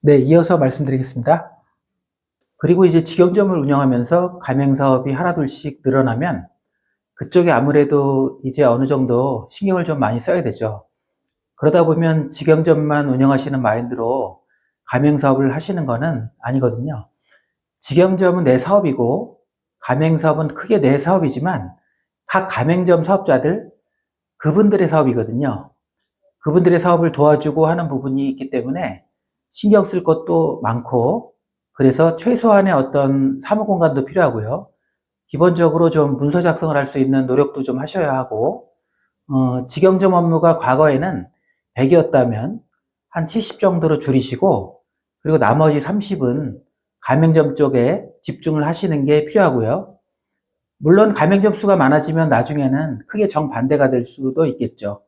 네, 이어서 말씀드리겠습니다. 그리고 이제 직영점을 운영하면서 가맹사업이 하나둘씩 늘어나면 그쪽에 아무래도 이제 어느 정도 신경을 좀 많이 써야 되죠. 그러다 보면 직영점만 운영하시는 마인드로 가맹사업을 하시는 거는 아니거든요. 직영점은 내 사업이고 가맹사업은 크게 내 사업이지만 각 가맹점 사업자들 그분들의 사업이거든요. 그분들의 사업을 도와주고 하는 부분이 있기 때문에 신경 쓸 것도 많고, 그래서 최소한의 어떤 사무 공간도 필요하고요. 기본적으로 좀 문서 작성을 할 수 있는 노력도 좀 하셔야 하고, 직영점 업무가 과거에는 100이었다면 한 70 정도로 줄이시고, 그리고 나머지 30은 가맹점 쪽에 집중을 하시는 게 필요하고요. 물론 가맹점 수가 많아지면 나중에는 크게 정반대가 될 수도 있겠죠.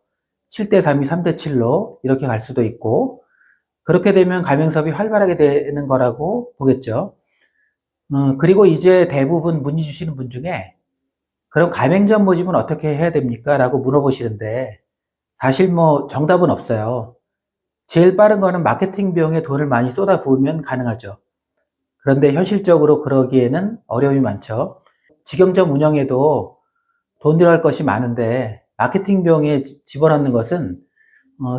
7대 3이 3대 7로 이렇게 갈 수도 있고, 그렇게 되면 가맹사업이 활발하게 되는 거라고 보겠죠. 그리고 이제 대부분 문의 주시는 분 중에 그럼 가맹점 모집은 어떻게 해야 됩니까? 라고 물어보시는데 사실 뭐 정답은 없어요. 제일 빠른 거는 마케팅 비용에 돈을 많이 쏟아 부으면 가능하죠. 그런데 현실적으로 그러기에는 어려움이 많죠. 직영점 운영에도 돈 들어갈 것이 많은데 마케팅 비용에 집어넣는 것은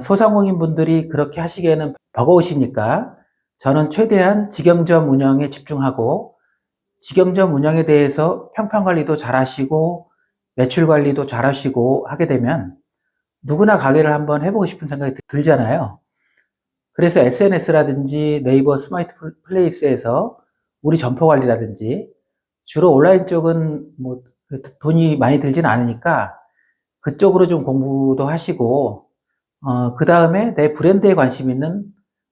소상공인 분들이 그렇게 하시기에는 버거우시니까 저는 최대한 직영점 운영에 집중하고 직영점 운영에 대해서 평판 관리도 잘 하시고 매출 관리도 잘 하시고 하게 되면 누구나 가게를 한번 해보고 싶은 생각이 들잖아요. 그래서 SNS라든지 네이버 스마트 플레이스에서 우리 점포 관리라든지 주로 온라인 쪽은 뭐 돈이 많이 들진 않으니까 그쪽으로 좀 공부도 하시고 그 다음에 내 브랜드에 관심 있는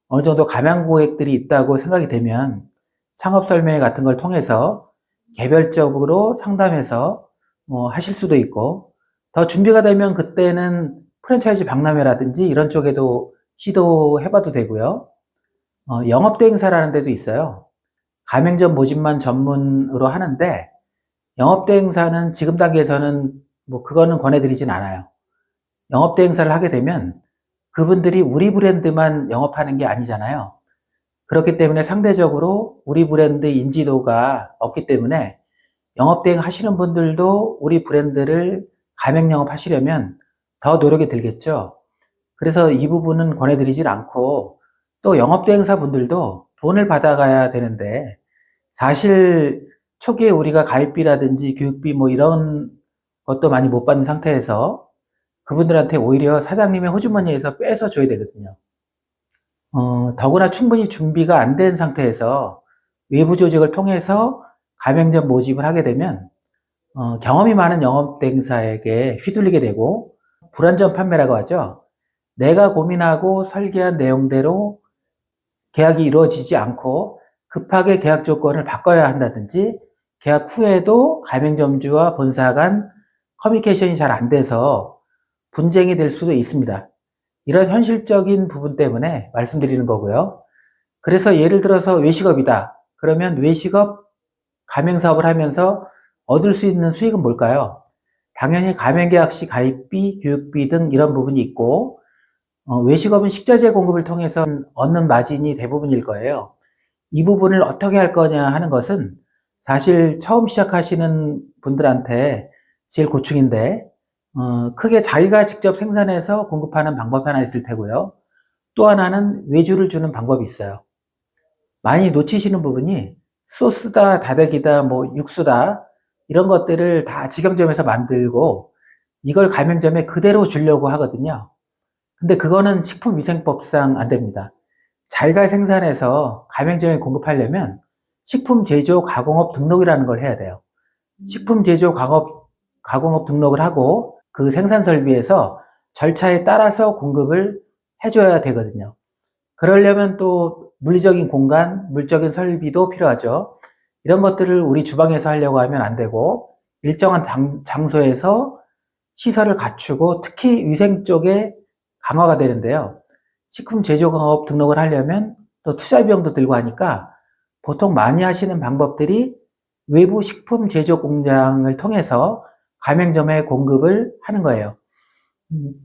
어느 정도 가맹 고객들이 있다고 생각이 되면 창업 설명회 같은 걸 통해서 개별적으로 상담해서 하실 수도 있고, 더 준비가 되면 그때는 프랜차이즈 박람회라든지 이런 쪽에도 시도해봐도 되고요. 영업대행사라는 데도 있어요. 가맹점 모집만 전문으로 하는데 영업대행사는 지금 단계에서는 뭐 그거는 권해드리진 않아요. 영업대행사를 하게 되면 그분들이 우리 브랜드만 영업하는 게 아니잖아요. 그렇기 때문에 상대적으로 우리 브랜드 인지도가 없기 때문에 영업대행 하시는 분들도 우리 브랜드를 가맹 영업하시려면 더 노력이 들겠죠. 그래서 이 부분은 권해드리질 않고, 또 영업대행사 분들도 돈을 받아가야 되는데 사실 초기에 우리가 가입비라든지 교육비 뭐 이런 것도 많이 못 받는 상태에서 그분들한테 오히려 사장님의 호주머니에서 빼서 줘야 되거든요. 더구나 충분히 준비가 안 된 상태에서 외부 조직을 통해서 가맹점 모집을 하게 되면 경험이 많은 영업대행사에게 휘둘리게 되고 불안전 판매라고 하죠. 내가 고민하고 설계한 내용대로 계약이 이루어지지 않고 급하게 계약 조건을 바꿔야 한다든지 계약 후에도 가맹점주와 본사 간 커뮤니케이션이 잘 안 돼서 분쟁이 될 수도 있습니다. 이런 현실적인 부분 때문에 말씀드리는 거고요. 그래서 예를 들어서 외식업이다. 그러면 외식업 가맹사업을 하면서 얻을 수 있는 수익은 뭘까요? 당연히 가맹계약 시 가입비, 교육비 등 이런 부분이 있고, 외식업은 식자재 공급을 통해서 얻는 마진이 대부분일 거예요. 이 부분을 어떻게 할 거냐 하는 것은 사실 처음 시작하시는 분들한테 제일 고충인데, 크게 자기가 직접 생산해서 공급하는 방법이 하나 있을 테고요. 또 하나는 외주를 주는 방법이 있어요. 많이 놓치시는 부분이 소스다, 다대기다, 뭐 육수다 이런 것들을 다 직영점에서 만들고 이걸 가맹점에 그대로 주려고 하거든요. 근데 그거는 식품위생법상 안 됩니다. 자기가 생산해서 가맹점에 공급하려면 식품 제조 가공업 등록이라는 걸 해야 돼요. 식품 제조 가공업 등록을 하고 그 생산 설비에서 절차에 따라서 공급을 해줘야 되거든요. 그러려면 또 물리적인 공간, 물적인 설비도 필요하죠. 이런 것들을 우리 주방에서 하려고 하면 안 되고 일정한 장소에서 시설을 갖추고 특히 위생 쪽에 강화가 되는데요. 식품 제조공업 등록을 하려면 또 투자 비용도 들고 하니까 보통 많이 하시는 방법들이 외부 식품 제조 공장을 통해서 가맹점에 공급을 하는 거예요.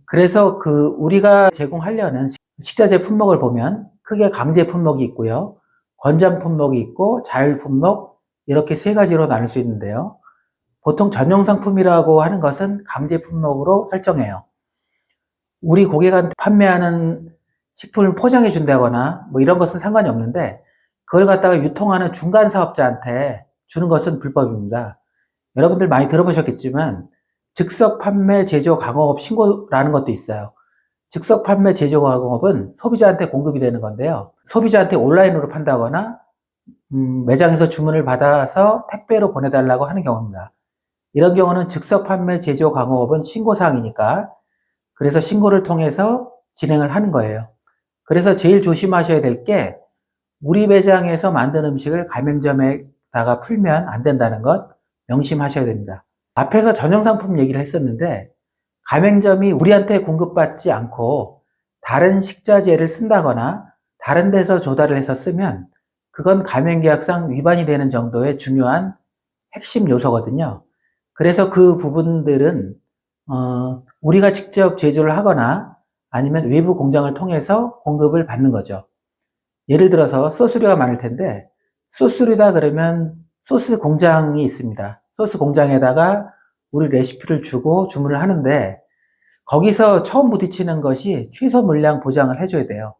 그래서 우리가 제공하려는 식자재 품목을 보면 크게 강제 품목이 있고요. 권장 품목이 있고 자율 품목 이렇게 세 가지로 나눌 수 있는데요. 보통 전용 상품이라고 하는 것은 강제 품목으로 설정해요. 우리 고객한테 판매하는 식품을 포장해 준다거나 뭐 이런 것은 상관이 없는데 그걸 갖다가 유통하는 중간 사업자한테 주는 것은 불법입니다. 여러분들 많이 들어보셨겠지만 즉석 판매 제조 강업업 신고라는 것도 있어요. 즉석 판매 제조 강업은 소비자한테 공급이 되는 건데요. 소비자한테 온라인으로 판다거나 매장에서 주문을 받아서 택배로 보내달라고 하는 경우입니다. 이런 경우는 즉석 판매 제조 강업업은 신고사항이니까 그래서 신고를 통해서 진행을 하는 거예요. 그래서 제일 조심하셔야 될 게 우리 매장에서 만든 음식을 가맹점에다가 풀면 안 된다는 것 명심하셔야 됩니다. 앞에서 전용상품 얘기를 했었는데 가맹점이 우리한테 공급받지 않고 다른 식자재를 쓴다거나 다른 데서 조달을 해서 쓰면 그건 가맹계약상 위반이 되는 정도의 중요한 핵심 요소거든요. 그래서 그 부분들은 우리가 직접 제조를 하거나 아니면 외부 공장을 통해서 공급을 받는 거죠. 예를 들어서 소스류가 많을 텐데 소스류다 그러면 소스 공장이 있습니다. 소스 공장에다가 우리 레시피를 주고 주문을 하는데 거기서 처음 부딪히는 것이 최소 물량 보장을 해줘야 돼요.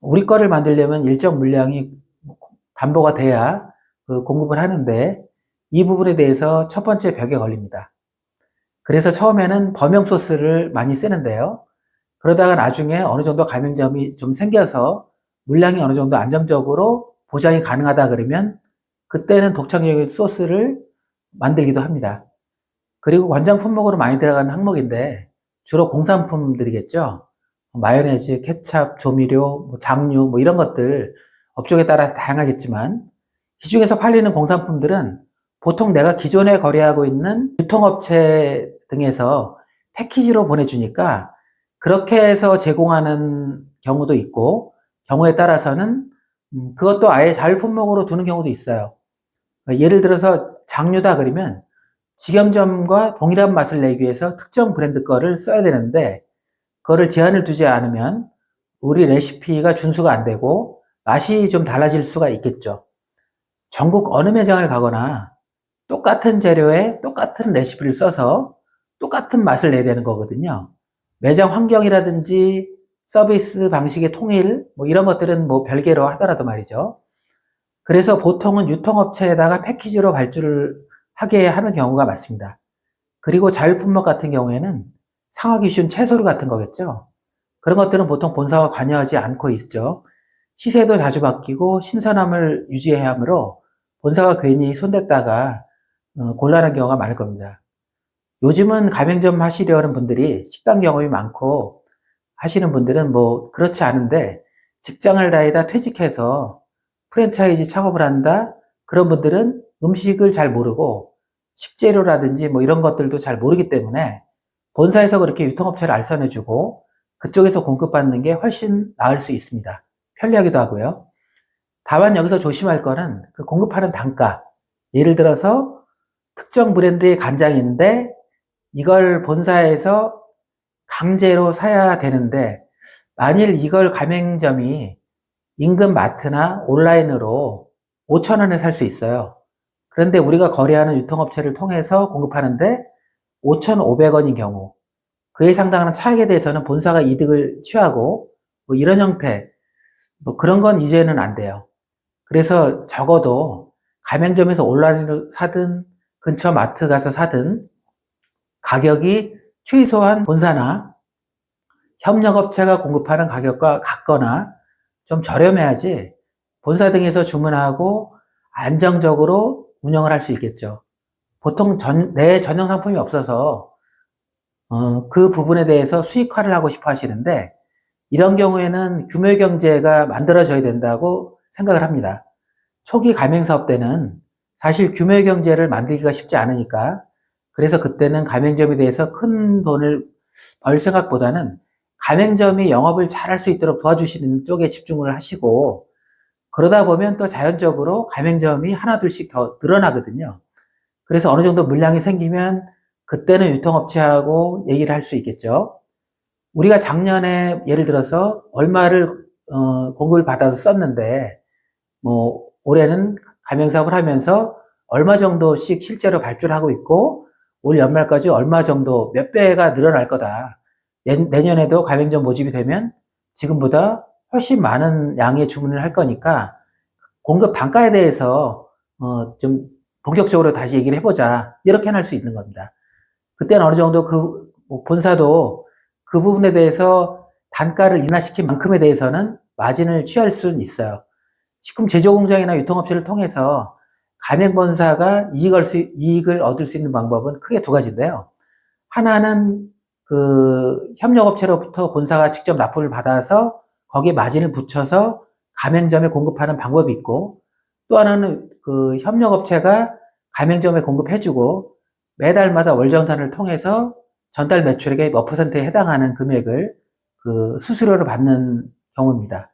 우리 거를 만들려면 일정 물량이 담보가 돼야 그 공급을 하는데 이 부분에 대해서 첫 번째 벽에 걸립니다. 그래서 처음에는 범용 소스를 많이 쓰는데요. 그러다가 나중에 어느 정도 가맹점이 좀 생겨서 물량이 어느 정도 안정적으로 보장이 가능하다 그러면 그때는 독창적인 소스를 만들기도 합니다. 그리고 권장 품목으로 많이 들어가는 항목인데 주로 공산품들이겠죠. 마요네즈, 케찹, 조미료, 장류 뭐 이런 것들 업종에 따라 다양하겠지만 시중에서 팔리는 공산품들은 보통 내가 기존에 거래하고 있는 유통업체 등에서 패키지로 보내주니까 그렇게 해서 제공하는 경우도 있고 경우에 따라서는 그것도 아예 자율품목으로 두는 경우도 있어요. 예를 들어서 장류다 그러면 직영점과 동일한 맛을 내기 위해서 특정 브랜드 거를 써야 되는데 그거를 제한을 두지 않으면 우리 레시피가 준수가 안 되고 맛이 좀 달라질 수가 있겠죠. 전국 어느 매장을 가거나 똑같은 재료에 똑같은 레시피를 써서 똑같은 맛을 내야 되는 거거든요. 매장 환경이라든지 서비스 방식의 통일 뭐 이런 것들은 뭐 별개로 하더라도 말이죠. 그래서 보통은 유통업체에다가 패키지로 발주를 하게 하는 경우가 많습니다. 그리고 자율품목 같은 경우에는 상하기 쉬운 채소류 같은 거겠죠. 그런 것들은 보통 본사가 관여하지 않고 있죠. 시세도 자주 바뀌고 신선함을 유지해야 하므로 본사가 괜히 손댔다가 곤란한 경우가 많을 겁니다. 요즘은 가맹점 하시려는 분들이 식당 경험이 많고 하시는 분들은 뭐 그렇지 않은데 직장을 다니다 퇴직해서 프랜차이즈 창업을 한다? 그런 분들은 음식을 잘 모르고 식재료라든지 뭐 이런 것들도 잘 모르기 때문에 본사에서 그렇게 유통업체를 알선해주고 그쪽에서 공급받는 게 훨씬 나을 수 있습니다. 편리하기도 하고요. 다만 여기서 조심할 거는 그 공급하는 단가. 예를 들어서 특정 브랜드의 간장인데 이걸 본사에서 강제로 사야 되는데 만일 이걸 가맹점이 인근 마트나 온라인으로 5,000원에 살 수 있어요. 그런데 우리가 거래하는 유통업체를 통해서 공급하는데 5,500원인 경우 그에 상당한 차익에 대해서는 본사가 이득을 취하고 뭐 이런 형태 뭐 그런 건 이제는 안 돼요. 그래서 적어도 가맹점에서 온라인으로 사든 근처 마트 가서 사든 가격이 최소한 본사나 협력업체가 공급하는 가격과 같거나 좀 저렴해야지 본사 등에서 주문하고 안정적으로 운영을 할 수 있겠죠. 보통 내 전용 상품이 없어서 그 부분에 대해서 수익화를 하고 싶어 하시는데 이런 경우에는 규모 경제가 만들어져야 된다고 생각을 합니다. 초기 가맹사업 때는 사실 규모 경제를 만들기가 쉽지 않으니까 그래서 그때는 가맹점에 대해서 큰 돈을 벌 생각보다는 가맹점이 영업을 잘할 수 있도록 도와주시는 쪽에 집중을 하시고 그러다 보면 또 자연적으로 가맹점이 하나둘씩 더 늘어나거든요. 그래서 어느 정도 물량이 생기면 그때는 유통업체하고 얘기를 할 수 있겠죠. 우리가 작년에 예를 들어서 얼마를 공급을 받아서 썼는데, 뭐, 올해는 가맹사업을 하면서 얼마 정도씩 실제로 발주를 하고 있고, 올 연말까지 얼마 정도 몇 배가 늘어날 거다. 내년에도 가맹점 모집이 되면 지금보다 훨씬 많은 양의 주문을 할 거니까 공급 단가에 대해서 좀 본격적으로 다시 얘기를 해보자. 이렇게 할 수 있는 겁니다. 그때는 어느 정도 뭐 본사도 그 부분에 대해서 단가를 인하시킨 만큼에 대해서는 마진을 취할 수는 있어요. 식품 제조 공장이나 유통업체를 통해서 가맹본사가 이익을 얻을 수 있는 방법은 크게 두 가지인데요. 하나는 그 협력업체로부터 본사가 직접 납품을 받아서 거기에 마진을 붙여서 가맹점에 공급하는 방법이 있고, 또 하나는 그 협력업체가 가맹점에 공급해주고 매달마다 월정산을 통해서 전달 매출액의 몇 %에 해당하는 금액을 그 수수료로 받는 경우입니다.